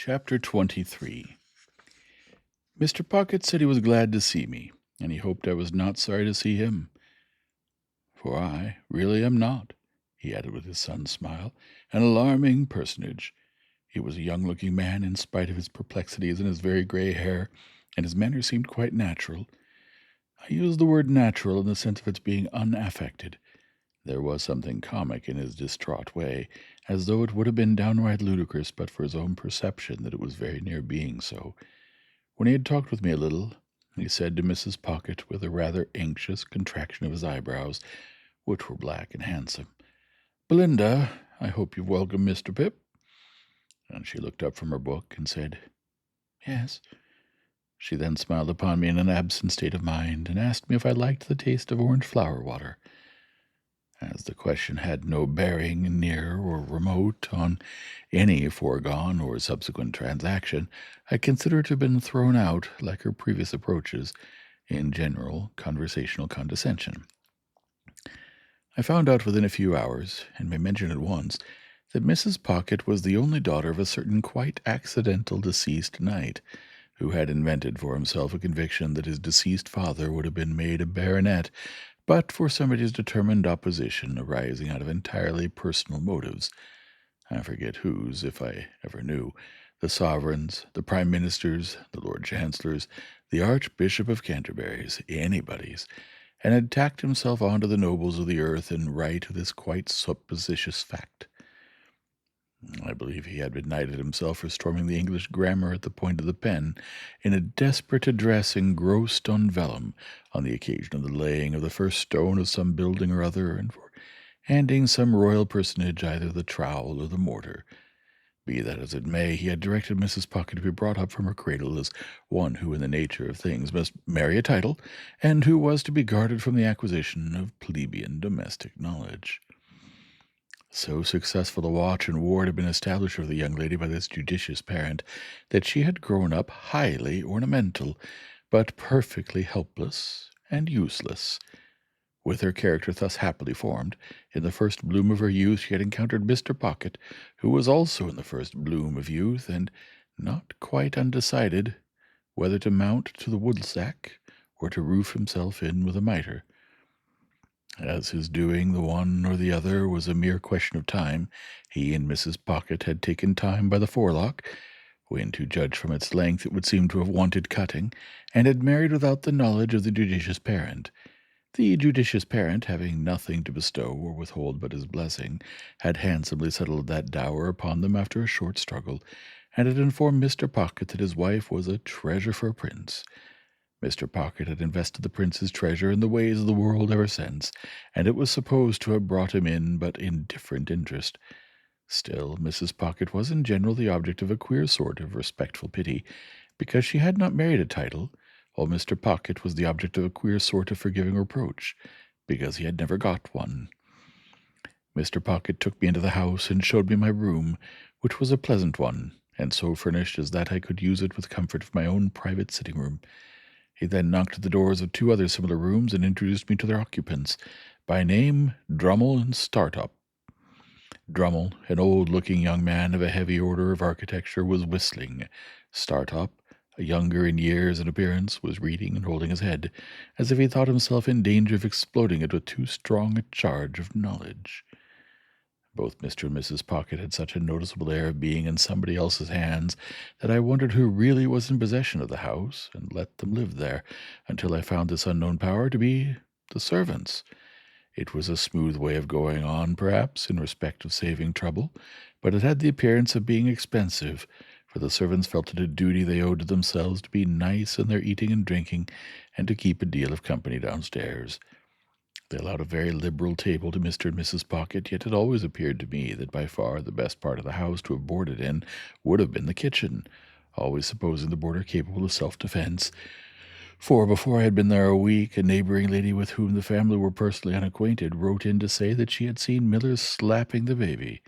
Chapter 23. Mr. Pocket said he was glad to see me, and he hoped I was not sorry to see him. For I really am not, he added with his son's smile, an alarming personage. He was a young-looking man in spite of his perplexities and his very gray hair, and his manner seemed quite natural. I use the word natural in the sense of its being unaffected. There was something comic in his distraught way, as though it would have been downright ludicrous but for his own perception that it was very near being so. When he had talked with me a little, he said to Mrs. Pocket, with a rather anxious contraction of his eyebrows, which were black and handsome, "Belinda, I hope you've welcomed Mr. Pip." And she looked up from her book and said, "Yes." She then smiled upon me in an absent state of mind, and asked me if I liked the taste of orange flower water. As the question had no bearing, near or remote, on any foregone or subsequent transaction, I consider it to have been thrown out, like her previous approaches, in general conversational condescension. I found out within a few hours, and may mention at once, that Mrs. Pocket was the only daughter of a certain quite accidental deceased knight, who had invented for himself a conviction that his deceased father would have been made a baronet but for somebody's determined opposition arising out of entirely personal motives. I forget whose, if I ever knew, the sovereigns, the prime ministers, the lord chancellors, the archbishop of Canterbury's, anybody's, and had tacked himself on to the nobles of the earth in right of this quite supposititious fact. I believe he had benighted himself for storming the English grammar at the point of the pen, in a desperate address engrossed on vellum, on the occasion of the laying of the first stone of some building or other, and for handing some royal personage either the trowel or the mortar. Be that as it may, he had directed Mrs. Pocket to be brought up from her cradle as one who in the nature of things must marry a title, and who was to be guarded from the acquisition of plebeian domestic knowledge. So successful a watch and ward had been established for the young lady by this judicious parent, that she had grown up highly ornamental, but perfectly helpless and useless. With her character thus happily formed, in the first bloom of her youth she had encountered Mr. Pocket, who was also in the first bloom of youth, and not quite undecided whether to mount to the woodstack or to roof himself in with a mitre. As his doing the one or the other was a mere question of time, he and Mrs. Pocket had taken time by the forelock, when to judge from its length it would seem to have wanted cutting, and had married without the knowledge of the judicious parent. The judicious parent, having nothing to bestow or withhold but his blessing, had handsomely settled that dower upon them after a short struggle, and had informed Mr. Pocket that his wife was a treasure for a prince. Mr. Pocket had invested the prince's treasure in the ways of the world ever since, and it was supposed to have brought him in but indifferent interest. Still, Mrs. Pocket was in general the object of a queer sort of respectful pity, because she had not married a title, while Mr. Pocket was the object of a queer sort of forgiving reproach, because he had never got one. Mr. Pocket took me into the house and showed me my room, which was a pleasant one, and so furnished as that I could use it with comfort for my own private sitting-room. He then knocked at the doors of two other similar rooms and introduced me to their occupants, by name Drummle and Startup. Drummle, an old-looking young man of a heavy order of architecture, was whistling. Startup, a younger in years and appearance, was reading and holding his head, as if he thought himself in danger of exploding it with too strong a charge of knowledge. Both Mr. and Mrs. Pocket had such a noticeable air of being in somebody else's hands that I wondered who really was in possession of the house, and let them live there, until I found this unknown power to be the servants. It was a smooth way of going on, perhaps, in respect of saving trouble, but it had the appearance of being expensive, for the servants felt it a duty they owed to themselves to be nice in their eating and drinking, and to keep a deal of company downstairs. They allowed a very liberal table to Mr. and Mrs. Pocket, yet it always appeared to me that by far the best part of the house to have boarded in would have been the kitchen, always supposing the boarder capable of self-defense. For before I had been there a week, a neighboring lady with whom the family were personally unacquainted wrote in to say that she had seen Miller slapping the baby.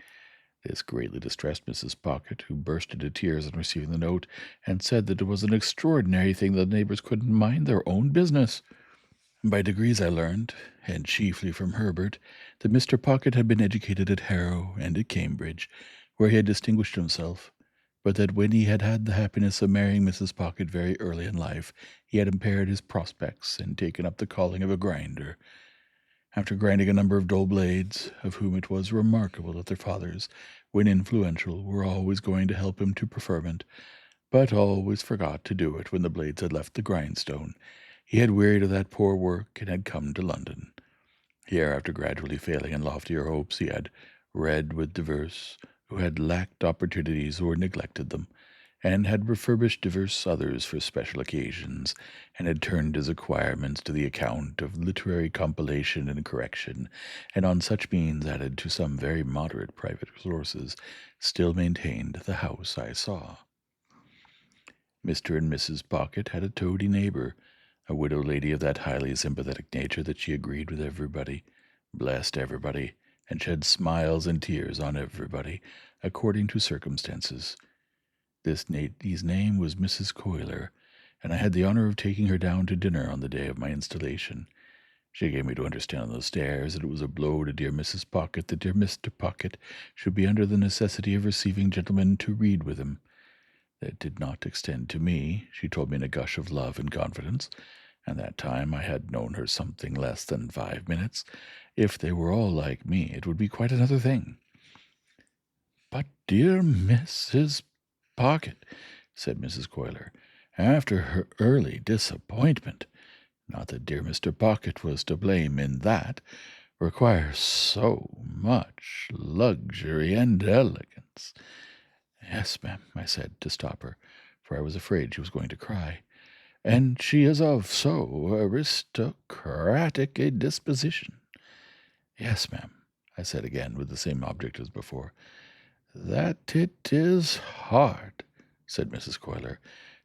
This greatly distressed Mrs. Pocket, who burst into tears on receiving the note, and said that it was an extraordinary thing that the neighbors couldn't mind their own business. By degrees I learned, and chiefly from Herbert, that Mr. Pocket had been educated at Harrow and at Cambridge, where he had distinguished himself, but that when he had had the happiness of marrying Mrs. Pocket very early in life, he had impaired his prospects and taken up the calling of a grinder. After grinding a number of dull blades, of whom it was remarkable that their fathers, when influential, were always going to help him to preferment, but always forgot to do it when the blades had left the grindstone, he had wearied of that poor work and had come to London. Here, after gradually failing in loftier hopes, he had read with divers who had lacked opportunities or neglected them, and had refurbished divers others for special occasions, and had turned his acquirements to the account of literary compilation and correction, and on such means, added to some very moderate private resources, still maintained the house I saw. Mr. and Mrs. Pocket had a toady neighbor, a widow lady of that highly sympathetic nature that she agreed with everybody, blessed everybody, and shed smiles and tears on everybody, according to circumstances. This lady's name was Mrs. Coiler, and I had the honor of taking her down to dinner on the day of my installation. She gave me to understand on the stairs that it was a blow to dear Mrs. Pocket that dear Mr. Pocket should be under the necessity of receiving gentlemen to read with him. That did not extend to me, she told me in a gush of love and confidence, and that time I had known her something less than 5 minutes. If they were all like me, it would be quite another thing. But dear Mrs. Pocket, said Mrs. Coiler, after her early disappointment, not that dear Mr. Pocket was to blame in that, requires so much luxury and elegance. Yes, ma'am, I said, to stop her, for I was afraid she was going to cry. And she is of so aristocratic a disposition. Yes, ma'am, I said again, with the same object as before. That it is hard, said Mrs. Coiler,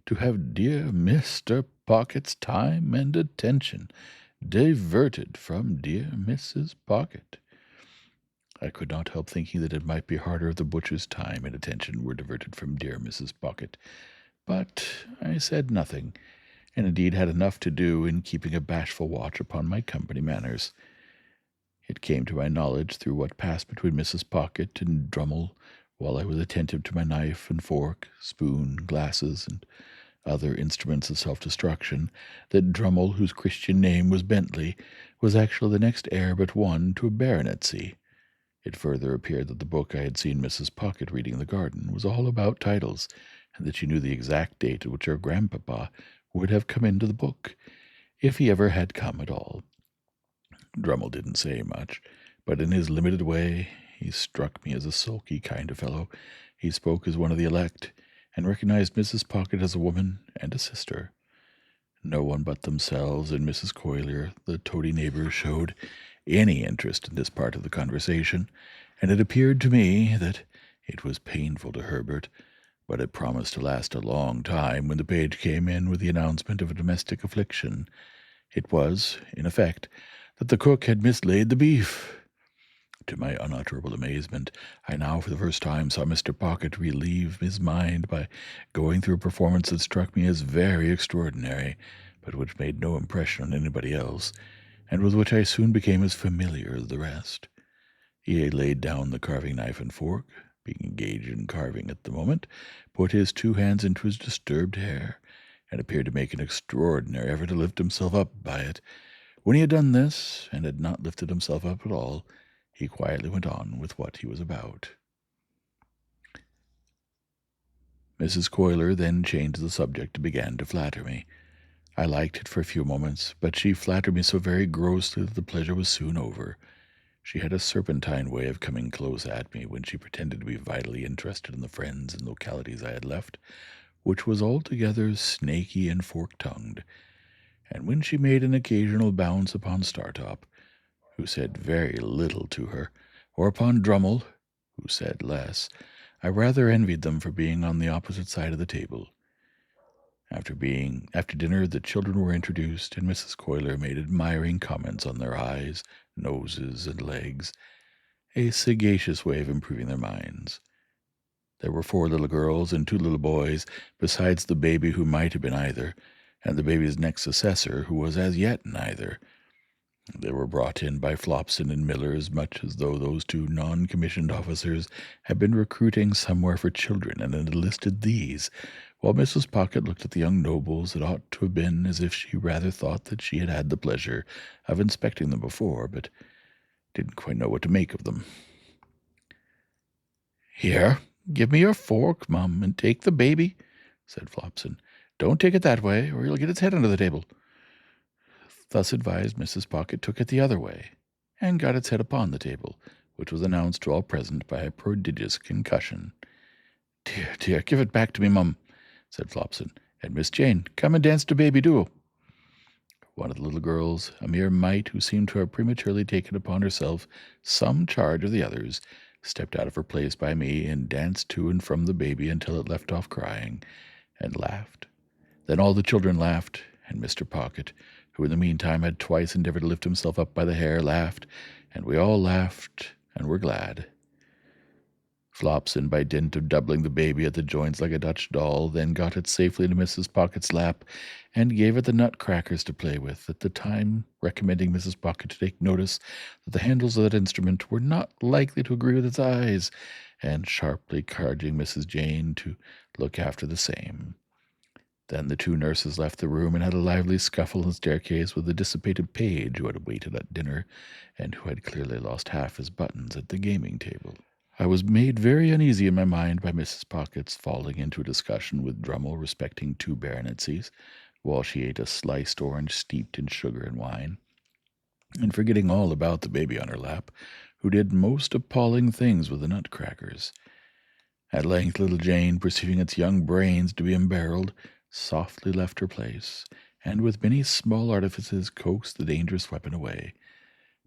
to have dear Mr. Pocket's time and attention diverted from dear Mrs. Pocket. I could not help thinking that it might be harder if the butcher's time and attention were diverted from dear Mrs. Pocket, but I said nothing, and indeed had enough to do in keeping a bashful watch upon my company manners. It came to my knowledge through what passed between Mrs. Pocket and Drummle, while I was attentive to my knife and fork, spoon, glasses, and other instruments of self-destruction, that Drummle, whose Christian name was Bentley, was actually the next heir but one to a baronetcy. It further appeared that the book I had seen Mrs. Pocket reading in the garden was all about titles, and that she knew the exact date at which her grandpapa would have come into the book, if he ever had come at all. Drummle didn't say much, but in his limited way he struck me as a sulky kind of fellow. He spoke as one of the elect, and recognized Mrs. Pocket as a woman and a sister. No one but themselves and Mrs. Coiler, the toady neighbor, showed any interest in this part of the conversation, and it appeared to me that it was painful to Herbert, but it promised to last a long time when the page came in with the announcement of a domestic affliction. It was, in effect, that the cook had mislaid the beef. To my unutterable amazement, I now for the first time saw Mr. Pocket relieve his mind by going through a performance that struck me as very extraordinary, but which made no impression on anybody else, and with which I soon became as familiar as the rest. He had laid down the carving knife and fork, being engaged in carving at the moment, put his 2 hands into his disturbed hair, and appeared to make an extraordinary effort to lift himself up by it. When he had done this, and had not lifted himself up at all, he quietly went on with what he was about. Mrs. Coiler then changed the subject and began to flatter me. I liked it for a few moments, but she flattered me so very grossly that the pleasure was soon over. She had a serpentine way of coming close at me when she pretended to be vitally interested in the friends and localities I had left, which was altogether snaky and fork-tongued, and when she made an occasional bounce upon Startop, who said very little to her, or upon Drummle, who said less, I rather envied them for being on the opposite side of the table. After dinner, the children were introduced, and Mrs. Coiler made admiring comments on their eyes, noses, and legs, a sagacious way of improving their minds. There were 4 little girls and 2 little boys, besides the baby who might have been either, and the baby's next successor, who was as yet neither. They were brought in by Flopson and Miller as much as though those two non-commissioned officers had been recruiting somewhere for children and had enlisted these, while Mrs. Pocket looked at the young nobles. It ought to have been as if she rather thought that she had had the pleasure of inspecting them before, but didn't quite know what to make of them. "Here, give me your fork, Mum, and take the baby," said Flopson. "Don't take it that way, or you'll get its head under the table." Thus advised, Mrs. Pocket took it the other way, and got its head upon the table, which was announced to all present by a prodigious concussion. "Dear, dear, give it back to me, Mum," said Flopson. "And Miss Jane, come and dance to baby, do." One of the little girls, a mere mite who seemed to have prematurely taken upon herself some charge of the others, stepped out of her place by me and danced to and from the baby until it left off crying, and laughed. Then all the children laughed, and Mr. Pocket, who in the meantime had twice endeavored to lift himself up by the hair, laughed, and we all laughed and were glad. Flopson, by dint of doubling the baby at the joints like a Dutch doll, then got it safely into Mrs. Pocket's lap, and gave it the nutcrackers to play with, at the time recommending Mrs. Pocket to take notice that the handles of that instrument were not likely to agree with its eyes, and sharply charging Mrs. Jane to look after the same. Then the two nurses left the room and had a lively scuffle on the staircase with the dissipated page who had waited at dinner, and who had clearly lost half his buttons at the gaming table. I was made very uneasy in my mind by Mrs. Pocket's falling into a discussion with Drummle respecting 2 baronetcies, while she ate a sliced orange steeped in sugar and wine, and forgetting all about the baby on her lap, who did most appalling things with the nutcrackers. At length little Jane, perceiving its young brains to be embarrassed, softly left her place, and with many small artifices coaxed the dangerous weapon away.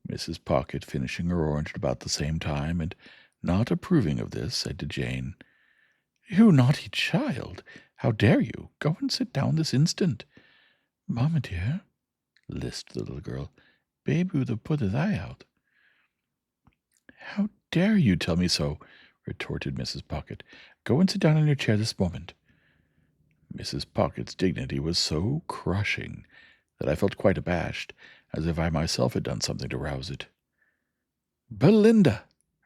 Mrs. Pocket, finishing her orange at about the same time, and not approving of this, said to Jane, "You naughty child! How dare you? Go and sit down this instant." "Mamma, dear," lisped the little girl, "baby would have put his eye out." "How dare you tell me so?" retorted Mrs. Pocket. "Go and sit down in your chair this moment." Mrs. Pocket's dignity was so crushing that I felt quite abashed, as if I myself had done something to rouse it. "Belinda,"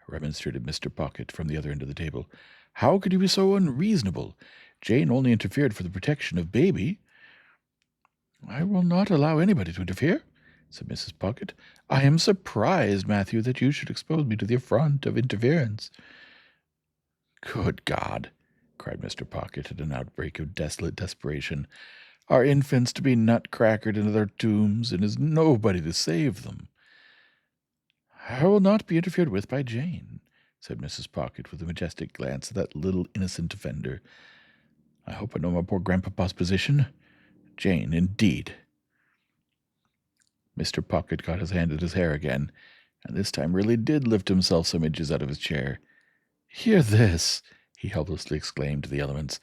remonstrated Mr. Pocket from the other end of the table, "how could you be so unreasonable? Jane only interfered for the protection of baby." "I will not allow anybody to interfere," said Mrs. Pocket. "I am surprised, Matthew, that you should expose me to the affront of interference." "Good God!" cried Mr. Pocket in an outbreak of desolate desperation. "Are infants to be nutcrackered into their tombs, and is nobody to save them?" "I will not be interfered with by Jane," said Mrs. Pocket, with a majestic glance at that little innocent offender. "I hope I know my poor grandpapa's position. Jane, indeed." Mr. Pocket got his hand at his hair again, and this time really did lift himself some inches out of his chair. "Hear this!" he helplessly exclaimed to the elements.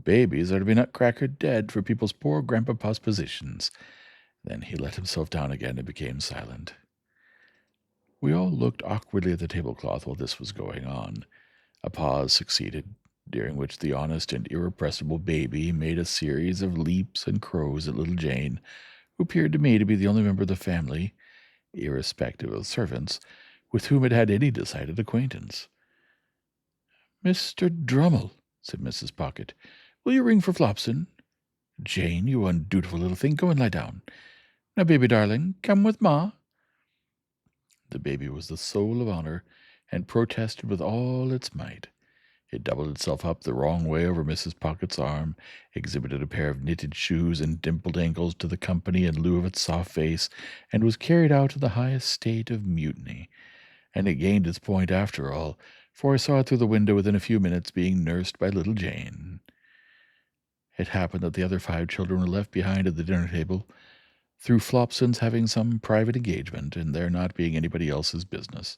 "Babies are to be nutcrackered dead for people's poor grandpapa's positions." Then he let himself down again and became silent. We all looked awkwardly at the tablecloth while this was going on. A pause succeeded, during which the honest and irrepressible baby made a series of leaps and crows at little Jane, who appeared to me to be the only member of the family, irrespective of the servants, with whom it had any decided acquaintance. "Mr. Drummle," said Mrs. Pocket, "will you ring for Flopson? Jane, you undutiful little thing, go and lie down. Now, baby darling, come with Ma." The baby was the soul of honor, and protested with all its might. It doubled itself up the wrong way over Mrs. Pocket's arm, exhibited a pair of knitted shoes and dimpled ankles to the company in lieu of its soft face, and was carried out to the highest state of mutiny. And it gained its point after all, for I saw it through the window within a few minutes being nursed by little Jane. It happened that the other 5 children were left behind at the dinner table, through Flopson's having some private engagement, and there not being anybody else's business.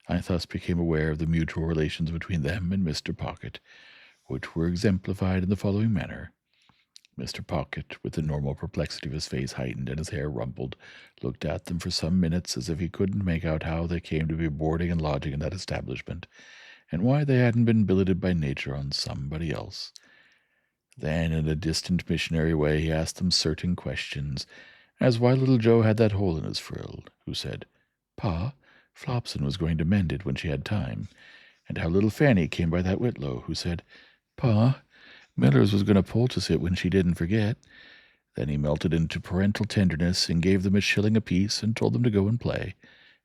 I thus became aware of the mutual relations between them and Mr. Pocket, which were exemplified in the following manner. Mr. Pocket, with the normal perplexity of his face heightened and his hair rumpled, looked at them for some minutes as if he couldn't make out how they came to be boarding and lodging in that establishment, and why they hadn't been billeted by nature on somebody else. Then, in a distant missionary way, he asked them certain questions, as why little Joe had that hole in his frill, who said, Pa, Flopson was going to mend it when she had time, and how little Fanny came by that Whitlow, who said, Pa, Millers was going to poultice it when she didn't forget. Then he melted into parental tenderness and gave them a shilling apiece and told them to go and play.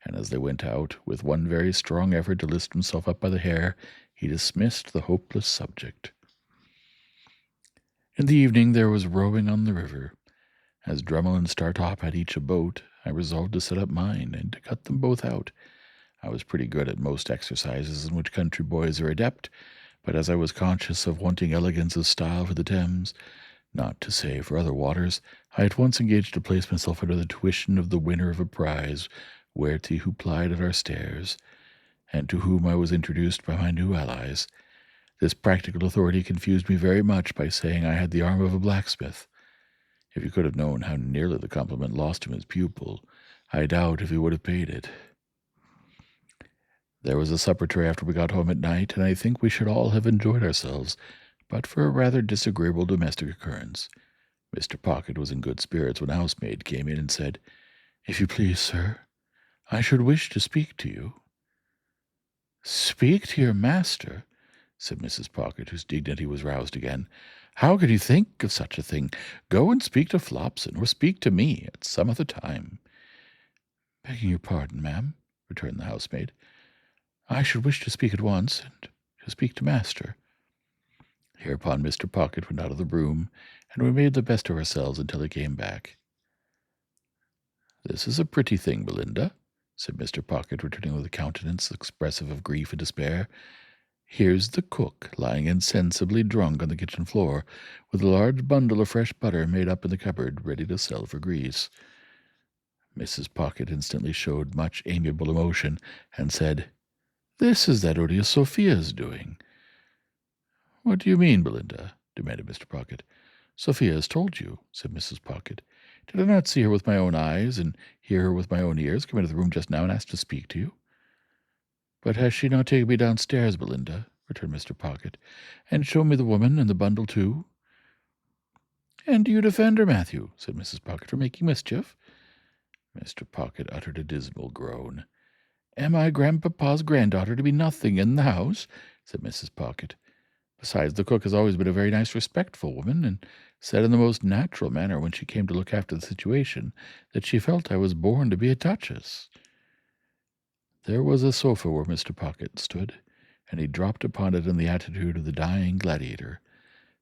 And as they went out, with one very strong effort to lift himself up by the hair, he dismissed the hopeless subject. In the evening there was rowing on the river. As Drummle and Startop had each a boat, I resolved to set up mine and to cut them both out. I was pretty good at most exercises in which country boys are adept, but as I was conscious of wanting elegance of style for the Thames, not to say for other waters, I at once engaged to place myself under the tuition of the winner of a prize, Werty, who plied at our stairs, and to whom I was introduced by my new allies. This practical authority confused me very much by saying I had the arm of a blacksmith. If you could have known how nearly the compliment lost him his pupil, I doubt if he would have paid it. There was a supper tray after we got home at night, and I think we should all have enjoyed ourselves, but for a rather disagreeable domestic occurrence. Mr. Pocket was in good spirits when a housemaid came in and said, "If you please, sir, I should wish to speak to you." "Speak to your master?" said Mrs. Pocket, whose dignity was roused again. "How could you think of such a thing? Go and speak to Flopson, or speak to me at some other time." "Begging your pardon, ma'am," returned the housemaid, "I should wish to speak at once, and to speak to master." Hereupon Mr. Pocket went out of the room, and we made the best of ourselves until he came back. "This is a pretty thing, Belinda," said Mr. Pocket, returning with a countenance expressive of grief and despair. "Here's the cook lying insensibly drunk on the kitchen floor, with a large bundle of fresh butter made up in the cupboard, ready to sell for grease." Mrs. Pocket instantly showed much amiable emotion, and said, "This is that odious Sophia's doing." "What do you mean, Belinda?" demanded Mr. Pocket. "Sophia has told you," said Mrs. Pocket. "Did I not see her with my own eyes, and hear her with my own ears, come into the room just now and ask to speak to you?" "But has she not taken me downstairs, Belinda," returned Mr. Pocket, "and shown me the woman and the bundle too?" "And do you defend her, Matthew," said Mrs. Pocket, "for making mischief?" Mr. Pocket uttered a dismal groan. "Am I grandpapa's granddaughter to be nothing in the house?" said Mrs. Pocket. "Besides, the cook has always been a very nice, respectful woman, and said in the most natural manner when she came to look after the situation that she felt I was born to be a duchess." There was a sofa where Mr. Pocket stood, and he dropped upon it in the attitude of the dying gladiator.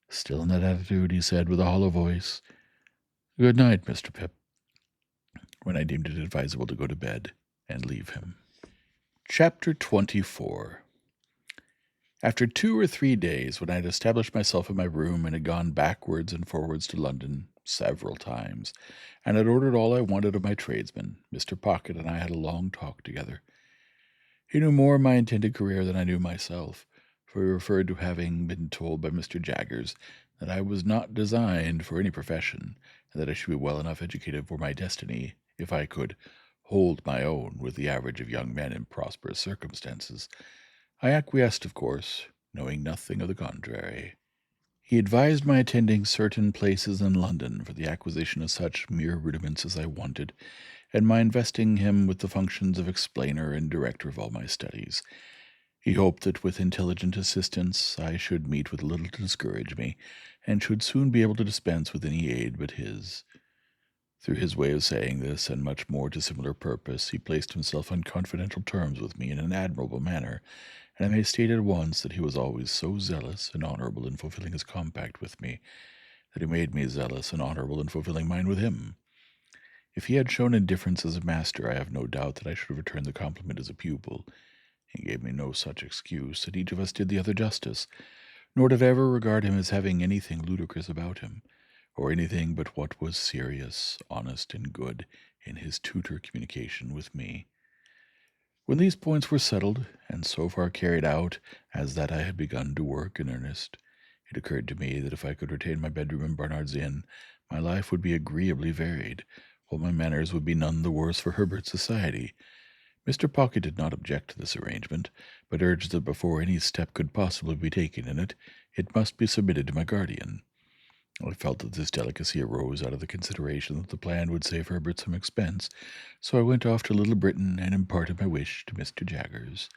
Still in that attitude, he said with a hollow voice, "Good night, Mr. Pip," when I deemed it advisable to go to bed and leave him. Chapter 24. After 2 or 3 days, when I had established myself in my room and had gone backwards and forwards to London several times, and had ordered all I wanted of my tradesmen, Mr. Pocket and I had a long talk together. He knew more of my intended career than I knew myself, for he referred to having been told by Mr. Jaggers that I was not designed for any profession, and that I should be well enough educated for my destiny if I could hold my own with the average of young men in prosperous circumstances. I acquiesced, of course, knowing nothing of the contrary. He advised my attending certain places in London for the acquisition of such mere rudiments as I wanted, and my investing him with the functions of explainer and director of all my studies. He hoped that with intelligent assistance I should meet with little to discourage me, and should soon be able to dispense with any aid but his. Through his way of saying this, and much more to similar purpose, he placed himself on confidential terms with me in an admirable manner, and I may state at once that he was always so zealous and honorable in fulfilling his compact with me, that he made me zealous and honorable in fulfilling mine with him. If he had shown indifference as a master, I have no doubt that I should have returned the compliment as a pupil. He gave me no such excuse, and each of us did the other justice, nor did I ever regard him as having anything ludicrous about him, or anything but what was serious, honest, and good in his tutor communication with me. When these points were settled, and so far carried out as that I had begun to work in earnest, it occurred to me that if I could retain my bedroom in Barnard's Inn, my life would be agreeably varied, while my manners would be none the worse for Herbert's society. Mr. Pocket did not object to this arrangement, but urged that before any step could possibly be taken in it, it must be submitted to my guardian. I felt that this delicacy arose out of the consideration that the plan would save Herbert some expense, so I went off to Little Britain and imparted my wish to Mr. Jaggers.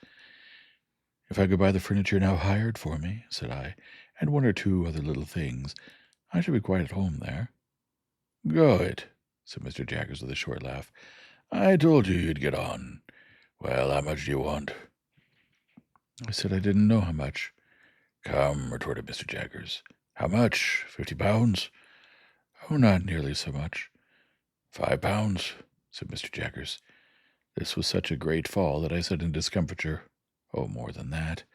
"If I could buy the furniture now hired for me," said I, "and one or two other little things, I should be quite at home there." "Good," said Mr. Jaggers with a short laugh. "I told you you'd get on. Well, how much do you want?" I said I didn't know how much. "Come," retorted Mr. Jaggers. "How much? £50?" "Oh, not nearly so much." £5, said Mr. Jaggers. This was such a great fall that I said in discomfiture, "Oh, more than that."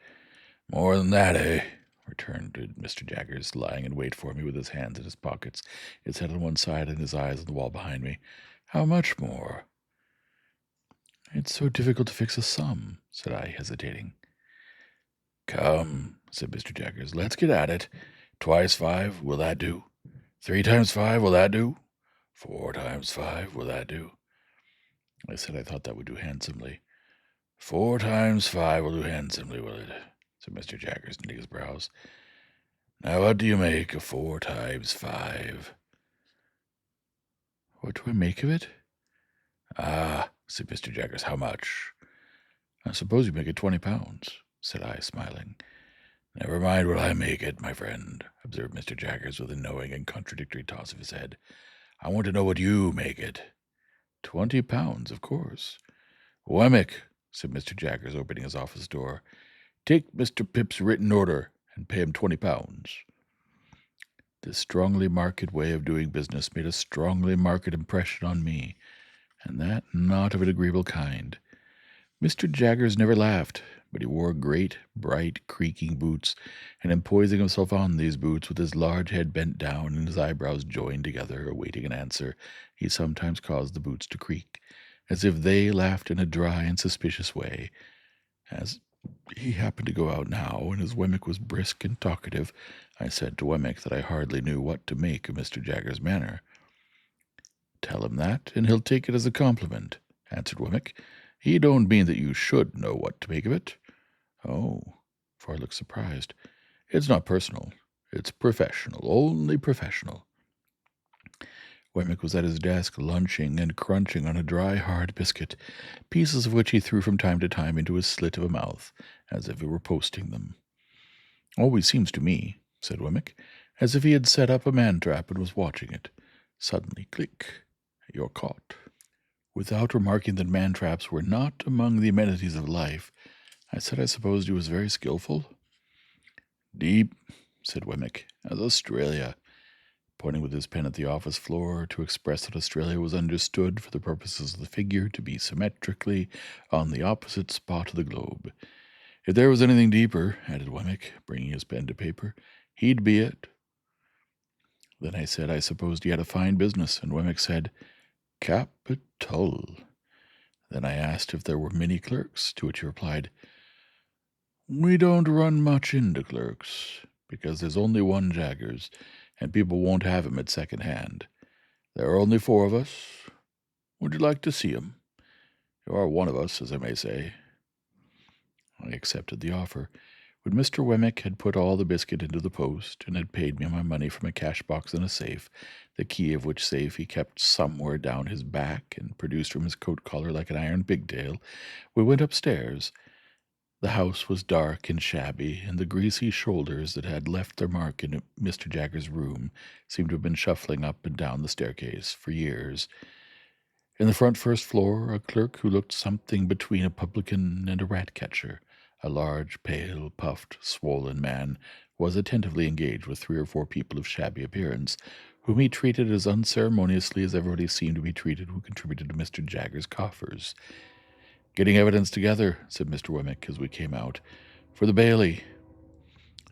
"More than that, eh?" returned Mr. Jaggers, lying in wait for me with his hands in his pockets, his head on one side and his eyes on the wall behind me. "How much more?" "It's so difficult to fix a sum," said I, hesitating. "Come," said Mr. Jaggers, "let's get at it. 2x5, will that do? 3x5, will that do? 4x5, will that do?" I said I thought that would do handsomely. 4x5 will do handsomely, will it? Said Mr. Jaggers, knitting his brows. "Now what do you make of 4x5? "What do I make of it?" "Ah," said Mr. Jaggers, "how much?" "I suppose you make it £20, said I, smiling. "Never mind what I make it, my friend," observed Mr. Jaggers with a knowing and contradictory toss of his head. "I want to know what you make it." £20, of course." "Wemmick," said Mr. Jaggers, opening his office door, "take Mr. Pip's written order and pay him £20. This strongly marked way of doing business made a strongly marked impression on me, and that not of an agreeable kind. Mr. Jaggers never laughed, but he wore great, bright, creaking boots, and in poising himself on these boots, with his large head bent down and his eyebrows joined together, awaiting an answer, he sometimes caused the boots to creak, as if they laughed in a dry and suspicious way. As he happened to go out now, and as Wemmick was brisk and talkative, I said to Wemmick that I hardly knew what to make of Mr. Jaggers' manner. "Tell him that, and he'll take it as a compliment," answered Wemmick. "He don't mean that you should know what to make of it." "Oh," for I looked surprised. "It's not personal. It's professional, only professional." Wemmick was at his desk, lunching and crunching on a dry, hard biscuit, pieces of which he threw from time to time into his slit of a mouth, as if he were posting them. "Always seems to me," said Wemmick, "as if he had set up a man-trap and was watching it. Suddenly, click, you're caught." Without remarking that man-traps were not among the amenities of life, I said I supposed he was very skilful. "Deep," said Wemmick, "as Australia," pointing with his pen at the office floor to express that Australia was understood for the purposes of the figure to be symmetrically on the opposite spot of the globe. "If there was anything deeper," added Wemmick, bringing his pen to paper, "he'd be it." Then I said I supposed he had a fine business, and Wemmick said, "Capital." Then I asked if there were many clerks, to which he replied, "We don't run much into clerks, because there's only one Jaggers, and people won't have him at second hand. There are only 4 of us. Would you like to see him? You are one of us, as I may say." I accepted the offer. When Mr. Wemmick had put all the biscuit into the post, and had paid me my money from a cash-box in a safe, the key of which safe he kept somewhere down his back, and produced from his coat-collar like an iron pigtail, we went upstairs. The house was dark and shabby, and the greasy shoulders that had left their mark in Mr. Jaggers' room seemed to have been shuffling up and down the staircase for years. In the front first floor, a clerk who looked something between a publican and a rat-catcher, a large, pale, puffed, swollen man, was attentively engaged with 3 or 4 people of shabby appearance, whom he treated as unceremoniously as everybody seemed to be treated who contributed to Mr. Jaggers' coffers. "Getting evidence together," said Mr. Wemmick as we came out, "for the Bailey."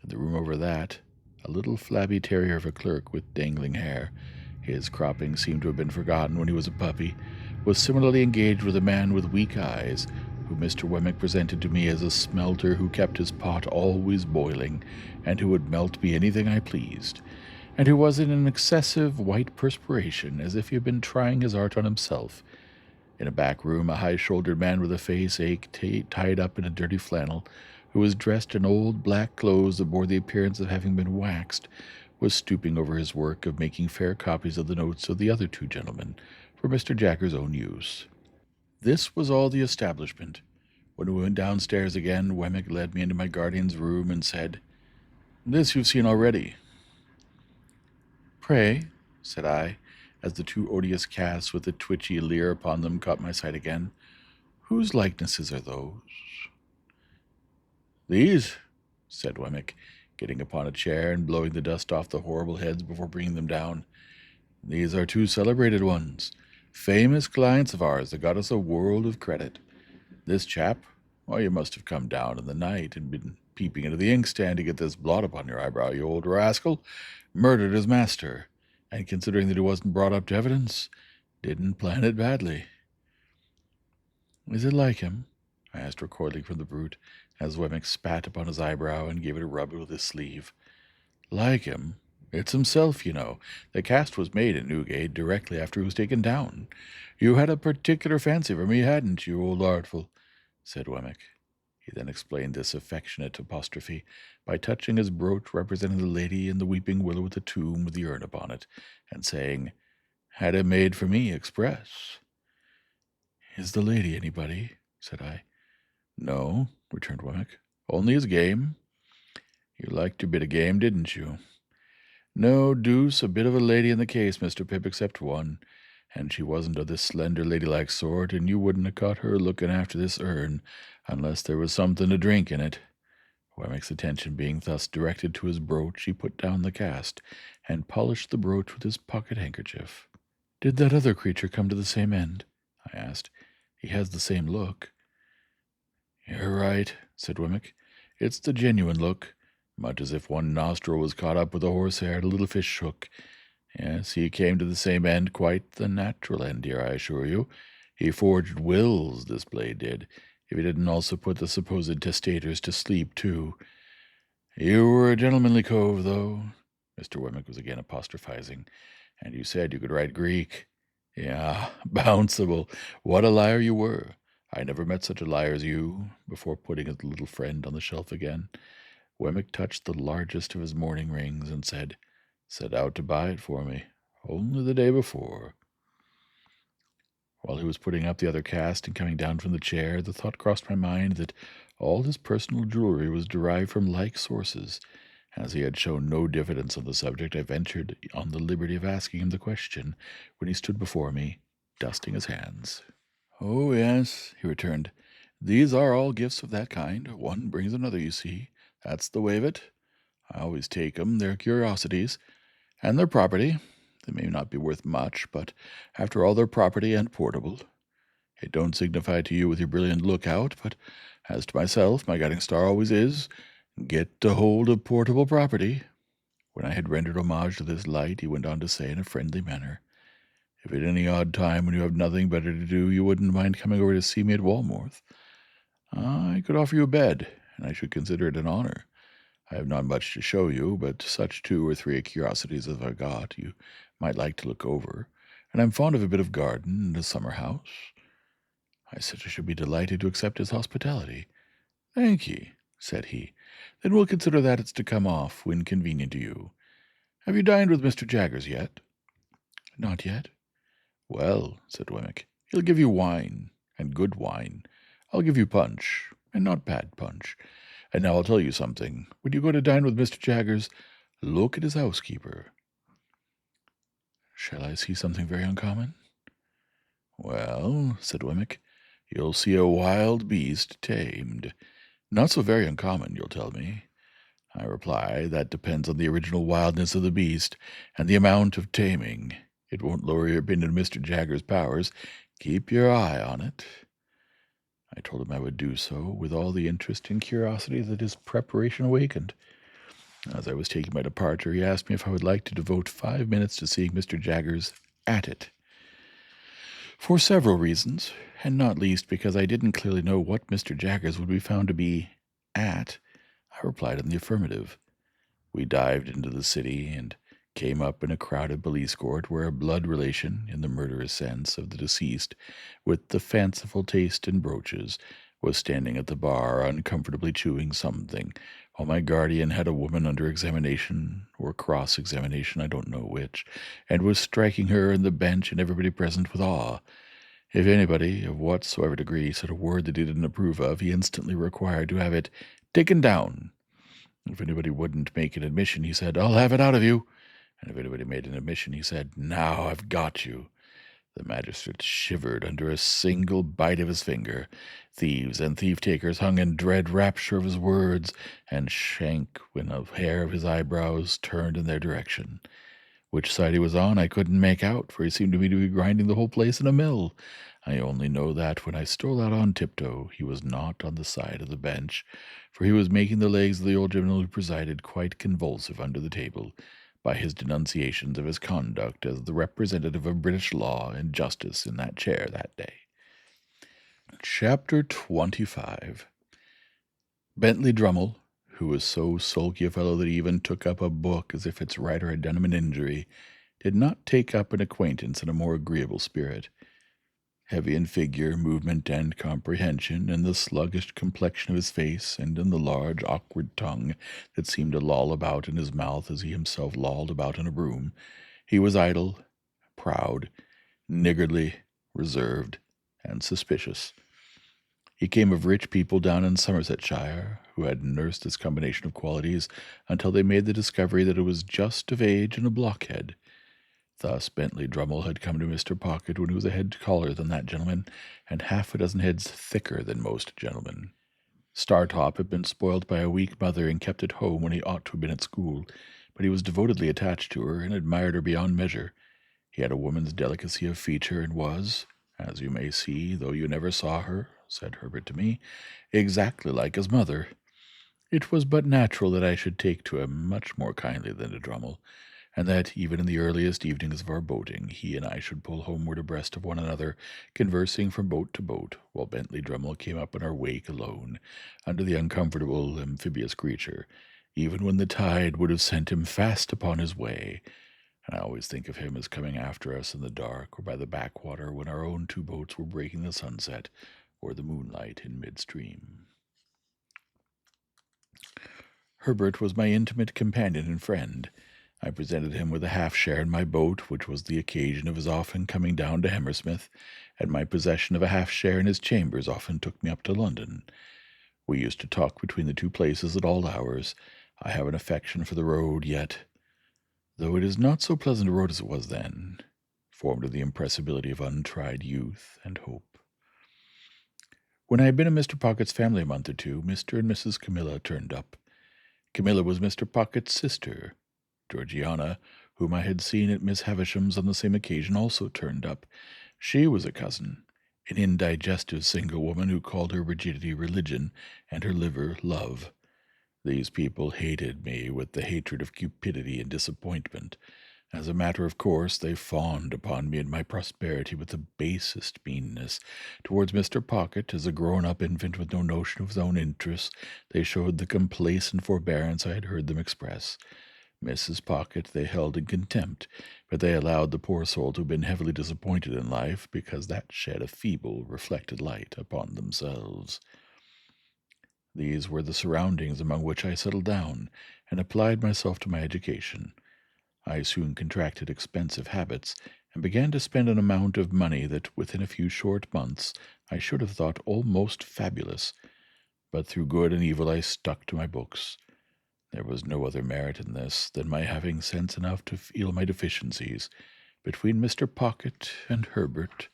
In the room over that, a little flabby terrier of a clerk with dangling hair, his cropping seemed to have been forgotten when he was a puppy, was similarly engaged with a man with weak eyes, who Mr. Wemmick presented to me as a smelter who kept his pot always boiling, and who would melt me anything I pleased, and who was in an excessive white perspiration, as if he had been trying his art on himself. In a back room, a high-shouldered man with a face ache tied up in a dirty flannel, who was dressed in old black clothes that bore the appearance of having been waxed, was stooping over his work of making fair copies of the notes of the other two gentlemen for Mr. Jagger's own use. This was all the establishment. When we went downstairs again, Wemmick led me into my guardian's room and said, "This you've seen already." "Pray," said I, as the two odious casts with the twitchy leer upon them caught my sight again, "whose likenesses are those?" "These," said Wemmick, getting upon a chair and blowing the dust off the horrible heads before bringing them down. "These are two celebrated ones, famous clients of ours that got us a world of credit. This chap, why, you must have come down in the night and been peeping into the inkstand to get this blot upon your eyebrow, you old rascal. Murdered his master, and considering that he wasn't brought up to evidence, didn't plan it badly." "Is it like him?" I asked, recoiling from the brute, as Wemmick spat upon his eyebrow and gave it a rub with his sleeve. "Like him? It's himself, you know. The cast was made in Newgate directly after he was taken down. You had a particular fancy for me, hadn't you, old Artful?" said Wemmick. He then explained this affectionate apostrophe by touching his brooch representing the lady in the weeping willow with the tomb with the urn upon it, and saying, "Had it made for me express." "Is the lady anybody?" said I. "No," returned Wemmick, "only his game." "You liked your bit of game, didn't you?" "No deuce a bit of a lady in the case, Mr. Pip, except one, and she wasn't of this slender ladylike sort, and you wouldn't have caught her looking after this urn unless there was something to drink in it." Wemmick's attention being thus directed to his brooch, he put down the cast and polished the brooch with his pocket handkerchief. "Did that other creature come to the same end?" I asked. "He has the same look." "You're right," said Wemmick. "It's the genuine look, much as if one nostril was caught up with a horsehair and a little fish hook. Yes, he came to the same end, quite the natural end, dear, I assure you. He forged wills, this blade did, if he didn't also put the supposed testators to sleep, too. You were a gentlemanly cove, though," Mr. Wemmick was again apostrophizing, "and you said you could write Greek. Yeah, bounceable. What a liar you were. I never met such a liar as you," before putting his little friend on the shelf again. Wemmick touched the largest of his mourning rings and said, "Set out to buy it for me. Only the day before." While he was putting up the other cast and coming down from the chair, the thought crossed my mind that all his personal jewelry was derived from like sources. As he had shown no diffidence on the subject, I ventured on the liberty of asking him the question when he stood before me, dusting his hands. "Oh, yes," he returned. "These are all gifts of that kind. One brings another, you see. That's the way of it. I always take 'em. They're curiosities. And they're property. They may not be worth much, but after all they're property and portable. It don't signify to you with your brilliant lookout, but as to myself, my guiding star always is, get hold of portable property." When I had rendered homage to this light, he went on to say in a friendly manner, "If at any odd time when you have nothing better to do, you wouldn't mind coming over to see me at Walmworth, I could offer you a bed, and I should consider it an honor. I have not much to show you, but such 2 or 3 curiosities as I've got you might like to look over, and I'm fond of a bit of garden and a summer house." I said I should be delighted to accept his hospitality. "Thank ye," said he. "Then we'll consider that it's to come off when convenient to you. Have you dined with Mr. Jaggers yet?" "Not yet." "Well," said Wemmick, "he'll give you wine, and good wine. I'll give you punch, and not bad punch. And now I'll tell you something. When you go to dine with Mr. Jaggers, look at his housekeeper." "Shall I see something very uncommon?" "Well," said Wemmick, "you'll see a wild beast tamed. Not so very uncommon, you'll tell me. I reply, that depends on the original wildness of the beast, and the amount of taming. It won't lower your opinion of Mr. Jagger's powers. Keep your eye on it." I told him I would do so, with all the interest and curiosity that his preparation awakened. As I was taking my departure, he asked me if I would like to devote 5 minutes to seeing Mr. Jaggers at it. For several reasons, and not least because I didn't clearly know what Mr. Jaggers would be found to be at, I replied in the affirmative. We dived into the city and came up in a crowded police court where a blood relation, in the murderous sense, of the deceased, with the fanciful taste in brooches, was standing at the bar uncomfortably chewing something, While my guardian had a woman under examination, or cross-examination, I don't know which, and was striking her and the bench and everybody present with awe. If anybody, of whatsoever degree, said a word that he didn't approve of, he instantly required to have it taken down. If anybody wouldn't make an admission, he said, "I'll have it out of you." And if anybody made an admission, he said, "Now I've got you." The magistrate shivered under a single bite of his finger. Thieves and thief-takers hung in dread rapture of his words, and shrank when a hair of his eyebrows turned in their direction. Which side he was on I couldn't make out, for he seemed to me to be grinding the whole place in a mill. I only know that when I stole out on tiptoe, he was not on the side of the bench, for he was making the legs of the old gentleman who presided quite convulsive under the table, by his denunciations of his conduct as the representative of British law and justice in that chair that day. Chapter 25. Bentley Drummle, who was so sulky a fellow that he even took up a book as if its writer had done him an injury, did not take up an acquaintance in a more agreeable spirit. Heavy in figure, movement, and comprehension, in the sluggish complexion of his face, and in the large, awkward tongue that seemed to loll about in his mouth as he himself lolled about in a broom, he was idle, proud, niggardly, reserved, and suspicious. He came of rich people down in Somersetshire, who had nursed this combination of qualities until they made the discovery that it was just of age and a blockhead. Thus Bentley Drummle had come to Mr. Pocket when he was a head taller than that gentleman, and half a dozen heads thicker than most gentlemen. Startop had been spoiled by a weak mother and kept at home when he ought to have been at school, but he was devotedly attached to her and admired her beyond measure. He had a woman's delicacy of feature and was, as you may see, though you never saw her, said Herbert to me, exactly like his mother. It was but natural that I should take to him much more kindly than to Drummle, and that even in the earliest evenings of our boating he and I should pull homeward abreast of one another, conversing from boat to boat, while Bentley Drummle came up in our wake alone, under the uncomfortable amphibious creature, even when the tide would have sent him fast upon his way. And I always think of him as coming after us in the dark or by the backwater when our own two boats were breaking the sunset or the moonlight in midstream. Herbert was my intimate companion and friend. I presented him with a half-share in my boat, which was the occasion of his often coming down to Hammersmith, and my possession of a half-share in his chambers often took me up to London. We used to talk between the two places at all hours. I have an affection for the road yet, though it is not so pleasant a road as it was then, formed of the impressibility of untried youth and hope. When I had been in Mr. Pocket's family a month or two, Mr. and Mrs. Camilla turned up. Camilla was Mr. Pocket's sister. Georgiana, whom I had seen at Miss Havisham's on the same occasion, also turned up. She was a cousin, an indigestive single woman who called her rigidity religion and her liver love. These people hated me with the hatred of cupidity and disappointment. As a matter of course, they fawned upon me and my prosperity with the basest meanness. Towards Mr. Pocket, as a grown-up infant with no notion of his own interests, they showed the complacent forbearance I had heard them express. Mrs. Pocket they held in contempt, but they allowed the poor soul to have been heavily disappointed in life, because that shed a feeble, reflected light upon themselves. These were the surroundings among which I settled down, and applied myself to my education. I soon contracted expensive habits, and began to spend an amount of money that within a few short months I should have thought almost fabulous. But through good and evil I stuck to my books. There was no other merit in this than my having sense enough to feel my deficiencies. Between Mr. Pocket and Herbert,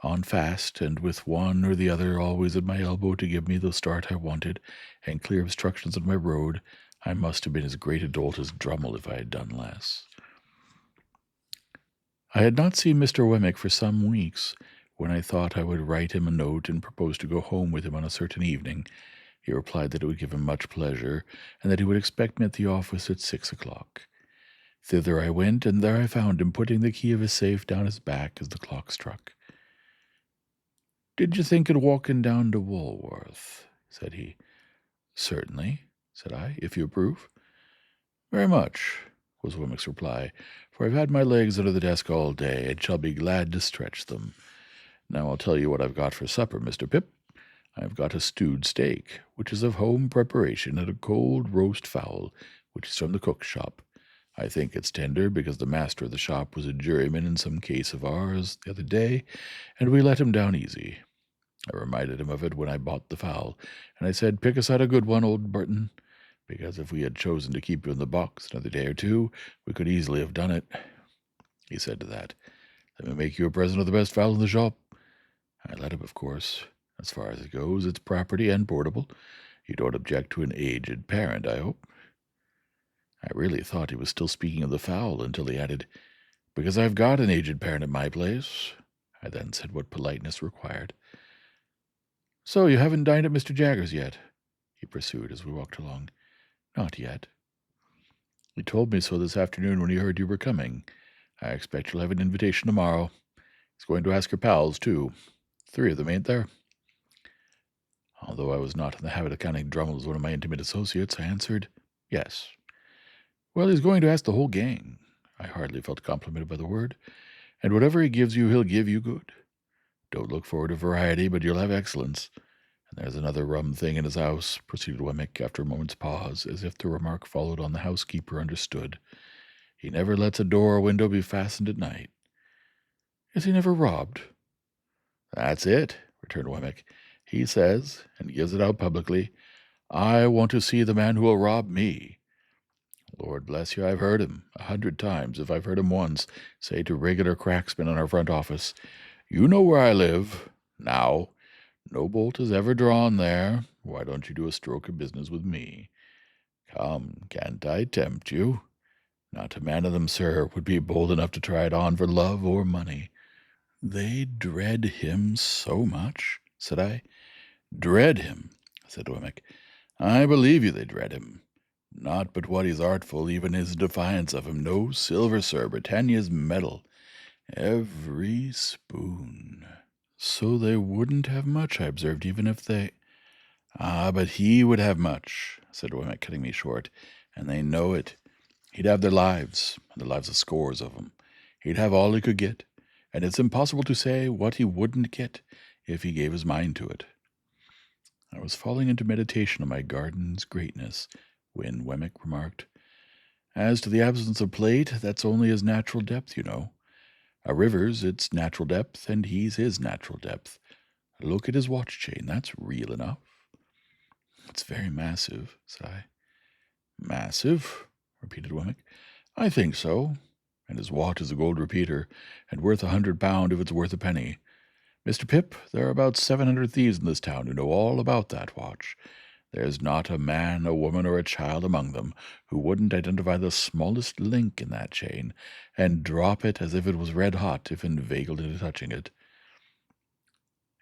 on fast, and with one or the other always at my elbow to give me the start I wanted, and clear obstructions of my road, I must have been as great a dolt as Drummle if I had done less. I had not seen Mr. Wemmick for some weeks, when I thought I would write him a note and propose to go home with him on a certain evening. He replied that it would give him much pleasure, and that he would expect me at the office at 6 o'clock. Thither I went, and there I found him putting the key of his safe down his back as the clock struck. "Did you think of walking down to Walworth?" said he. "Certainly," said I, "if you approve." "Very much," was Wemmick's reply, "for I've had my legs under the desk all day, and shall be glad to stretch them. Now I'll tell you what I've got for supper, Mr. Pip. I've got a stewed steak, which is of home preparation, and a cold roast fowl, which is from the cook's shop. I think it's tender because the master of the shop was a juryman in some case of ours the other day, and we let him down easy. I reminded him of it when I bought the fowl, and I said, "Pick us out a good one, old Burton," because if we had chosen to keep you in the box another day or two, we could easily have done it. He said to that, "Let me make you a present of the best fowl in the shop." I let him, of course. As far as it goes, it's property and portable. You don't object to an aged parent, I hope? I really thought he was still speaking of the fowl until he added, "Because I've got an aged parent at my place." I then said what politeness required. "So you haven't dined at Mr. Jagger's yet?" he pursued as we walked along. "Not yet." "He told me so this afternoon when he heard you were coming. I expect you'll have an invitation tomorrow. He's going to ask your pals, too. 3 of them, ain't there?" Although I was not in the habit of counting Drummle as one of my intimate associates, I answered, "Yes." "Well, he's going to ask the whole gang." I hardly felt complimented by the word. "And whatever he gives you, he'll give you good. Don't look forward to variety, but you'll have excellence. And there's another rum thing in his house," proceeded Wemmick after a moment's pause, as if the remark followed on the housekeeper understood. "He never lets a door or window be fastened at night." "Is he never robbed?" "That's it," returned Wemmick. "He says, and gives it out publicly, 'I want to see the man who will rob me.' Lord bless you, I've heard him 100 times, if I've heard him once, say to regular cracksmen in our front office, 'You know where I live. Now, no bolt is ever drawn there. Why don't you do a stroke of business with me? Come, can't I tempt you?' Not a man of them, sir, would be bold enough to try it on for love or money." "They dread him so much?" said I. "Dread him," said Wemmick. "I believe you they dread him. Not but what he's artful, even his defiance of him. No silver, sir, Britannia's metal. Every spoon." "So they wouldn't have much," I observed, "even if they—" "Ah, but he would have much," said Wemmick, cutting me short, "and they know it. He'd have their lives, and the lives of scores of 'em. He'd have all he could get, and it's impossible to say what he wouldn't get if he gave his mind to it." I was falling into meditation on my garden's greatness when Wemmick remarked, "As to the absence of plate, that's only his natural depth, you know. A river's its natural depth, and he's his natural depth. Look at his watch chain. That's real enough." "It's very massive," said I. "Massive?" repeated Wemmick. "I think so. And his watch is a gold repeater, and worth £100 if it's worth a penny. Mr. Pip, there are about 700 thieves in this town who know all about that watch. There's not a man, a woman, or a child among them who wouldn't identify the smallest link in that chain, and drop it as if it was red hot if inveigled into touching it."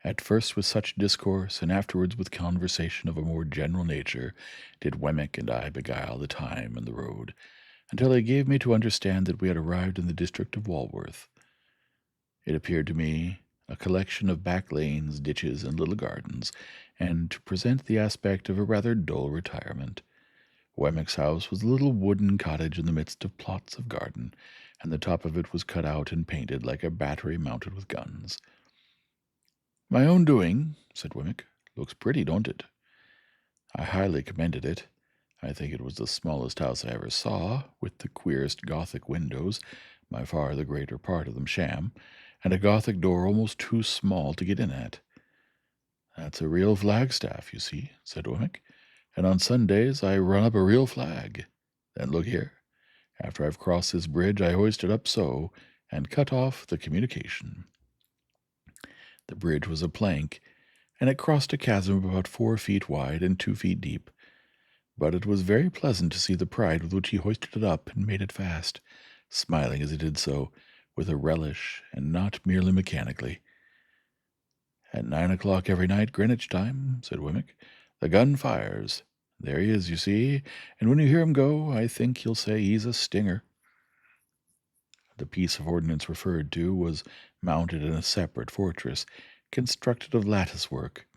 At first with such discourse, and afterwards with conversation of a more general nature, did Wemmick and I beguile the time and the road, until he gave me to understand that we had arrived in the district of Walworth. It appeared to me a collection of back lanes, ditches, and little gardens, and to present the aspect of a rather dull retirement. Wemmick's house was a little wooden cottage in the midst of plots of garden, and the top of it was cut out and painted like a battery mounted with guns. "My own doing," said Wemmick. "Looks pretty, don't it?" I highly commended it. I think it was the smallest house I ever saw, with the queerest Gothic windows, by far the greater part of them sham, and a Gothic door almost too small to get in at. "That's a real flagstaff, you see," said Wemmick, "and on Sundays I run up a real flag. Then look here. After I've crossed this bridge, I hoist it up so, and cut off the communication." The bridge was a plank, and it crossed a chasm about 4 feet wide and 2 feet deep. But it was very pleasant to see the pride with which he hoisted it up and made it fast, smiling as he did so, with a relish, and not merely mechanically. "At 9 o'clock every night, Greenwich time," said Wemmick, "the gun fires. There he is, you see, and when you hear him go, I think you'll say he's a stinger." The piece of ordnance referred to was mounted in a separate fortress, constructed of lattice work.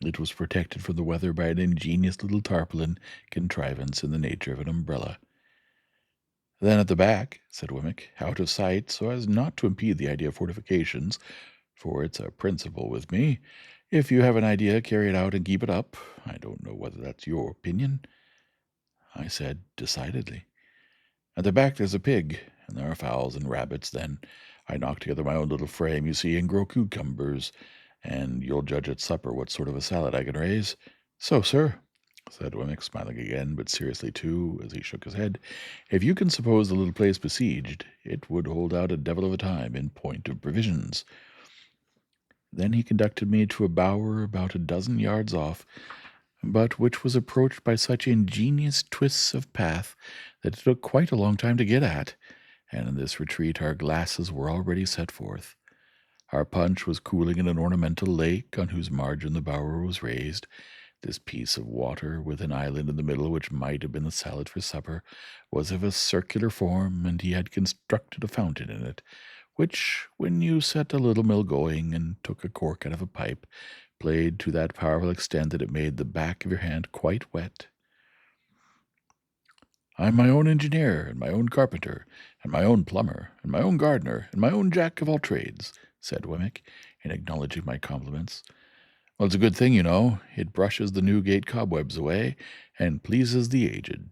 It was protected from the weather by an ingenious little tarpaulin contrivance in the nature of an umbrella. "Then at the back," said Wemmick, "out of sight, so as not to impede the idea of fortifications, for it's a principle with me, If you have an idea, carry it out and keep it up. I don't know whether that's your opinion. I said decidedly. At the back there's a pig, and there are fowls and rabbits. Then I knock together my own little frame, you see, and grow cucumbers, and you'll judge at supper what sort of a salad I can raise. So, sir, said Wemmick, smiling again, but seriously too, as he shook his head, if you can suppose the little place besieged, it would hold out a devil of a time in point of provisions. Then he conducted me to a bower about a dozen yards off, but which was approached by such ingenious twists of path that it took quite a long time to get at, and in this retreat our glasses were already set forth. Our punch was cooling in an ornamental lake on whose margin the bower was raised. This piece of water, with an island in the middle which might have been the salad for supper, was of a circular form, and he had constructed a fountain in it, which, when you set a little mill going and took a cork out of a pipe, played to that powerful extent that it made the back of your hand quite wet. I'm my own engineer, and my own carpenter, and my own plumber, and my own gardener, and my own jack of all trades, said Wemmick, in acknowledging my compliments. Well, it's a good thing, you know. It brushes the Newgate cobwebs away, and pleases the aged.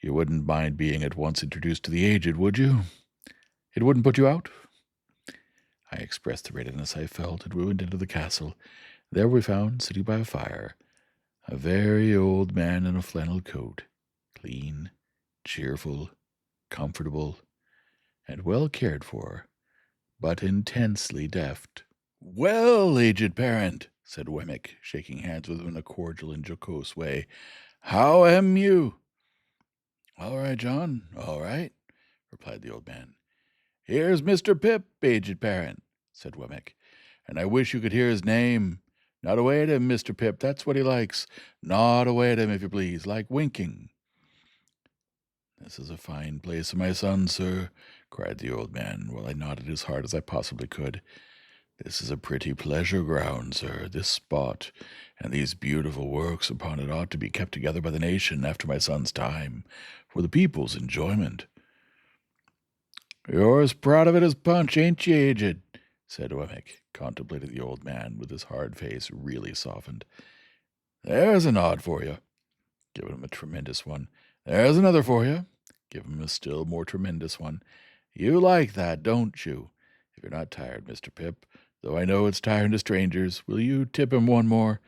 You wouldn't mind being at once introduced to the aged, would you? It wouldn't put you out? I expressed the readiness I felt, and we went into the castle. There we found, sitting by a fire, a very old man in a flannel coat, clean, cheerful, comfortable, and well cared for, but intensely deft. Well, aged parent, said Wemmick, shaking hands with him in a cordial and jocose way, how am you? All right, John, all right, replied the old man. Here's Mr. Pip, aged parent, said Wemmick, and I wish you could hear his name. Not away at him, Mr. Pip, that's what he likes. Not away at him, if you please, like winking. This is a fine place for my son, sir, cried the old man, while I nodded as hard as I possibly could. This is a pretty pleasure ground, sir, this spot, and these beautiful works upon it ought to be kept together by the nation after my son's time, for the people's enjoyment. You're as proud of it as Punch, ain't you, aged? Said Wemmick, contemplating the old man with his hard face really softened. There's a nod for you. Giving him a tremendous one. There's another for you. Give him a still more tremendous one. You like that, don't you? If you're not tired, Mr. Pip, though I know it's tiring to strangers, will you tip him one more?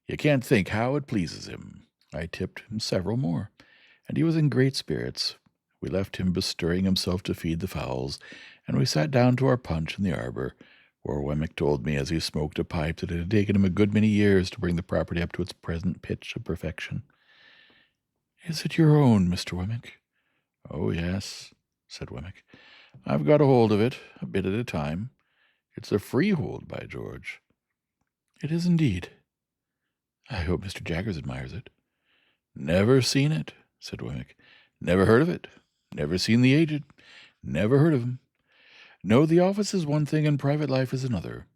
You can't think how it pleases him. I tipped him several more, and he was in great spirits. We left him bestirring himself to feed the fowls, and we sat down to our punch in the arbor, where Wemmick told me as he smoked a pipe that it had taken him a good many years to bring the property up to its present pitch of perfection. Is it your own, Mr. Wemmick? Oh, yes, said Wemmick. I've got a hold of it, a bit at a time. It's a freehold, by George. It is indeed. I hope Mr. Jaggers admires it. Never seen it, said Wemmick. Never heard of it. Never seen the aged. Never heard of him. No, the office is one thing and private life is another.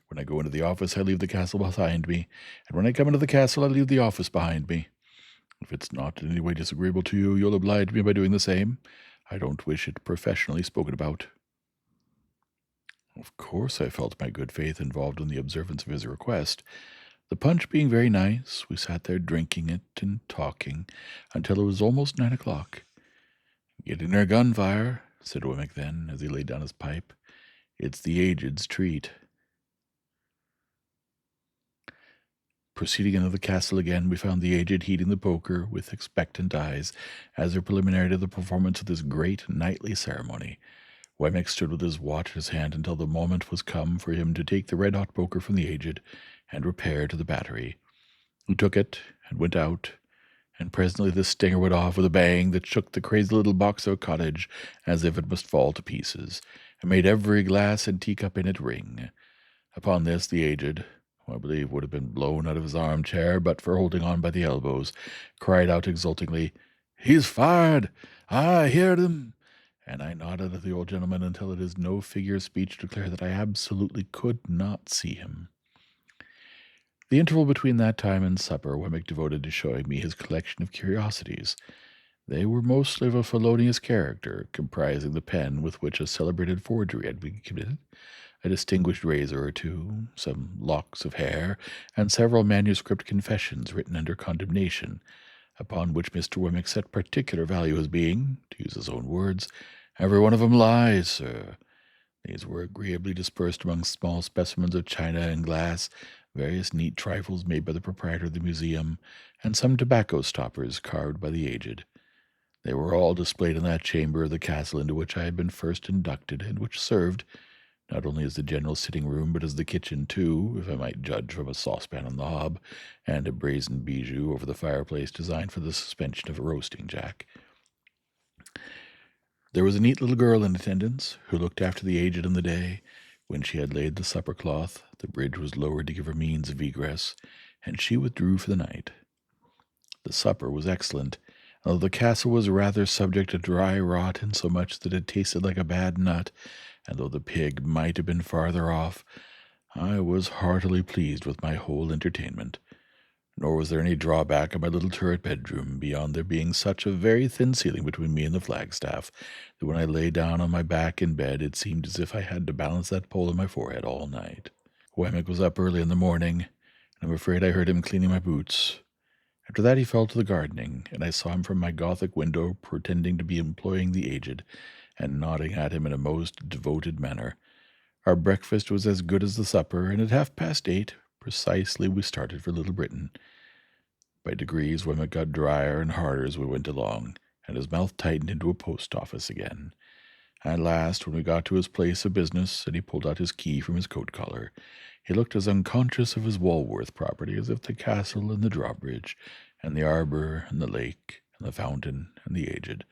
When I go into the office, I leave the castle behind me, and when I come into the castle, I leave the office behind me. If it's not in any way disagreeable to you, you'll oblige me by doing the same. I don't wish it professionally spoken about. Of course I felt my good faith involved in the observance of his request. The punch being very nice, we sat there drinking it and talking until it was almost 9 o'clock. Get in our gunfire, said Wemmick then, as he laid down his pipe. It's the aged's treat. Proceeding into the castle again, we found the aged heating the poker with expectant eyes, as a preliminary to the performance of this great nightly ceremony. Wemmick stood with his watch in his hand until the moment was come for him to take the red-hot poker from the aged and repair to the battery. He took it and went out, and presently the stinger went off with a bang that shook the crazy little Boxall cottage as if it must fall to pieces, and made every glass and teacup in it ring. Upon this the aged, who I believe would have been blown out of his armchair but for holding on by the elbows, cried out exultingly, "He's fired! I heard him!" And I nodded at the old gentleman until it is no figure of speech to declare that I absolutely could not see him. The interval between that time and supper Wemmick devoted to showing me his collection of curiosities. They were mostly of a felonious character, comprising the pen with which a celebrated forgery had been committed, a distinguished razor or two, some locks of hair, and several manuscript confessions written under condemnation, upon which Mr. Wemmick set particular value as being, to use his own words, every one of 'em lies, sir. These were agreeably dispersed among small specimens of china and glass, various neat trifles made by the proprietor of the museum, and some tobacco stoppers carved by the aged. They were all displayed in that chamber of the castle into which I had been first inducted, and which served, not only as the general sitting room, but as the kitchen too, if I might judge from a saucepan on the hob, and a brazen bijou over the fireplace designed for the suspension of a roasting jack. There was a neat little girl in attendance, who looked after the aged in the day. When she had laid the supper cloth, the bridge was lowered to give her means of egress, and she withdrew for the night. The supper was excellent, although the castle was rather subject to dry rot, insomuch that it tasted like a bad nut, and though the pig might have been farther off, I was heartily pleased with my whole entertainment. Nor was there any drawback of my little turret bedroom, beyond there being such a very thin ceiling between me and the flagstaff, that when I lay down on my back in bed, it seemed as if I had to balance that pole on my forehead all night. Wemmick was up early in the morning, and I'm afraid I heard him cleaning my boots. After that he fell to the gardening, and I saw him from my Gothic window pretending to be employing the aged, and nodding at him in a most devoted manner. Our breakfast was as good as the supper, and at 8:30, precisely, we started for Little Britain. By degrees, Wemmick got drier and harder as we went along, and his mouth tightened into a post office again. At last, when we got to his place of business, and he pulled out his key from his coat collar, he looked as unconscious of his Walworth property as if the castle and the drawbridge, and the arbour, and the lake, and the fountain, and the aged,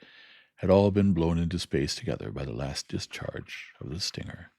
had all been blown into space together by the last discharge of the stinger.